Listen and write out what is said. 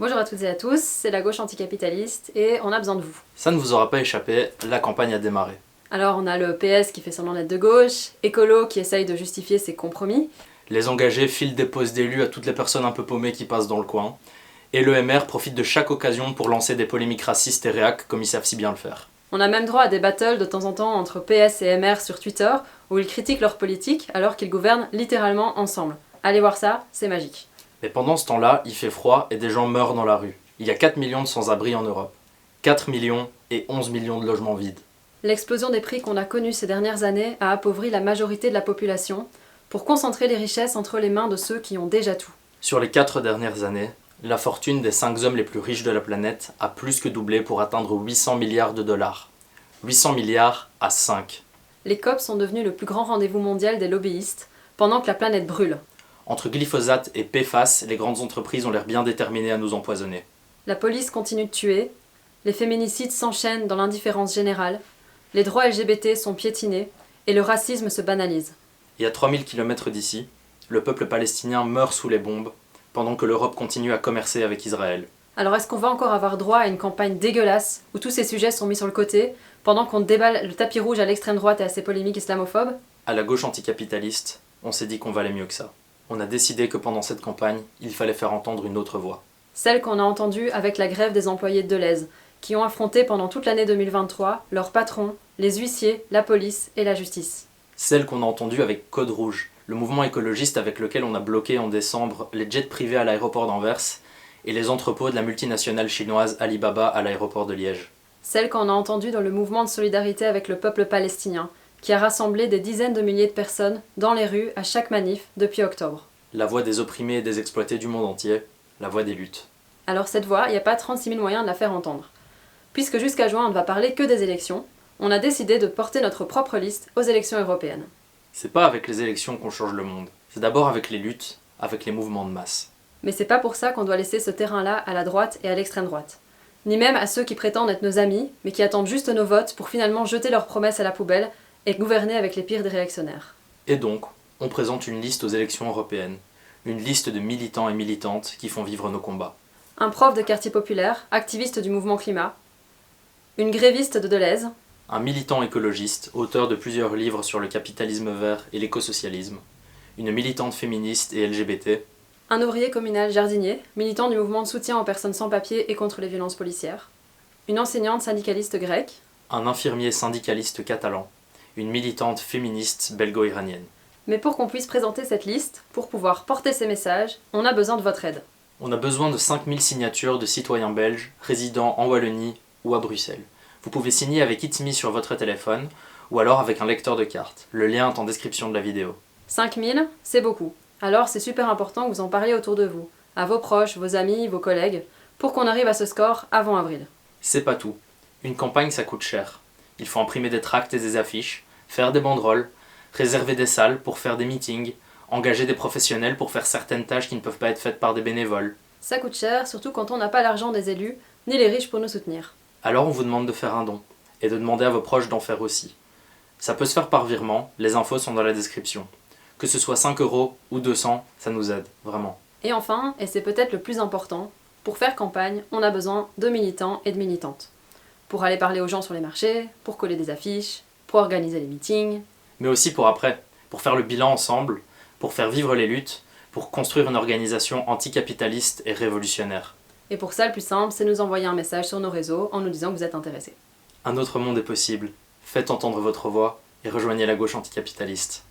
Bonjour à toutes et à tous, c'est la gauche anticapitaliste et on a besoin de vous. Ça ne vous aura pas échappé, la campagne a démarré. Alors on a le PS qui fait semblant d'être de gauche, Écolo qui essaye de justifier ses compromis. Les engagés filent des postes d'élus à toutes les personnes un peu paumées qui passent dans le coin. Et le MR profite de chaque occasion pour lancer des polémiques racistes et réac comme ils savent si bien le faire. On a même droit à des battles de temps en temps entre PS et MR sur Twitter où ils critiquent leur politique alors qu'ils gouvernent littéralement ensemble. Allez voir ça, c'est magique. Mais pendant ce temps-là, il fait froid et des gens meurent dans la rue. Il y a 4 millions de sans-abri en Europe. 4 millions et 11 millions de logements vides. L'explosion des prix qu'on a connue ces dernières années a appauvri la majorité de la population pour concentrer les richesses entre les mains de ceux qui ont déjà tout. Sur les 4 dernières années, la fortune des 5 hommes les plus riches de la planète a plus que doublé pour atteindre 800 milliards de dollars. 800 milliards à 5. Les COP sont devenus le plus grand rendez-vous mondial des lobbyistes pendant que la planète brûle. Entre glyphosate et PFAS, les grandes entreprises ont l'air bien déterminées à nous empoisonner. La police continue de tuer, les féminicides s'enchaînent dans l'indifférence générale, les droits LGBT sont piétinés et le racisme se banalise. Et à 3000 km d'ici, le peuple palestinien meurt sous les bombes, pendant que l'Europe continue à commercer avec Israël. Alors est-ce qu'on va encore avoir droit à une campagne dégueulasse où tous ces sujets sont mis sur le côté pendant qu'on déballe le tapis rouge à l'extrême droite et à ses polémiques islamophobes ? À la gauche anticapitaliste, on s'est dit qu'on valait mieux que ça. On a décidé que pendant cette campagne, il fallait faire entendre une autre voix. Celle qu'on a entendue avec la grève des employés de Deleuze, qui ont affronté pendant toute l'année 2023 leurs patrons, les huissiers, la police et la justice. Celle qu'on a entendue avec Code Rouge, le mouvement écologiste avec lequel on a bloqué en décembre les jets privés à l'aéroport d'Anvers et les entrepôts de la multinationale chinoise Alibaba à l'aéroport de Liège. Celle qu'on a entendue dans le mouvement de solidarité avec le peuple palestinien, qui a rassemblé des dizaines de milliers de personnes dans les rues à chaque manif depuis octobre. La voix des opprimés et des exploités du monde entier, la voix des luttes. Alors cette voix, il n'y a pas 36 000 moyens de la faire entendre. Puisque jusqu'à juin on ne va parler que des élections, on a décidé de porter notre propre liste aux élections européennes. C'est pas avec les élections qu'on change le monde, c'est d'abord avec les luttes, avec les mouvements de masse. Mais c'est pas pour ça qu'on doit laisser ce terrain-là à la droite et à l'extrême droite. Ni même à ceux qui prétendent être nos amis, mais qui attendent juste nos votes pour finalement jeter leurs promesses à la poubelle et gouverner avec les pires des réactionnaires. Et donc, on présente une liste aux élections européennes, une liste de militants et militantes qui font vivre nos combats. Un prof de quartier populaire, activiste du mouvement climat, une gréviste de Deleuze, un militant écologiste, auteur de plusieurs livres sur le capitalisme vert et l'écosocialisme, une militante féministe et LGBT, un ouvrier communal jardinier, militant du mouvement de soutien aux personnes sans papier et contre les violences policières, une enseignante syndicaliste grecque, un infirmier syndicaliste catalan, une militante féministe belgo-iranienne. Mais pour qu'on puisse présenter cette liste, pour pouvoir porter ces messages, on a besoin de votre aide. On a besoin de 5000 signatures de citoyens belges résidant en Wallonie ou à Bruxelles. Vous pouvez signer avec It's Me sur votre téléphone ou alors avec un lecteur de cartes. Le lien est en description de la vidéo. 5000, c'est beaucoup. Alors c'est super important que vous en parliez autour de vous, à vos proches, vos amis, vos collègues, pour qu'on arrive à ce score avant avril. C'est pas tout. Une campagne, ça coûte cher. Il faut imprimer des tracts et des affiches, faire des banderoles, réserver des salles pour faire des meetings, engager des professionnels pour faire certaines tâches qui ne peuvent pas être faites par des bénévoles. Ça coûte cher, surtout quand on n'a pas l'argent des élus, ni les riches pour nous soutenir. Alors on vous demande de faire un don, et de demander à vos proches d'en faire aussi. Ça peut se faire par virement, les infos sont dans la description. Que ce soit 5 € ou 200, ça nous aide, vraiment. Et enfin, et c'est peut-être le plus important, pour faire campagne, on a besoin de militants et de militantes. Pour aller parler aux gens sur les marchés, pour coller des affiches, pour organiser les meetings. Mais aussi pour après, pour faire le bilan ensemble, pour faire vivre les luttes, pour construire une organisation anticapitaliste et révolutionnaire. Et pour ça, le plus simple, c'est nous envoyer un message sur nos réseaux en nous disant que vous êtes intéressés. Un autre monde est possible. Faites entendre votre voix et rejoignez la gauche anticapitaliste.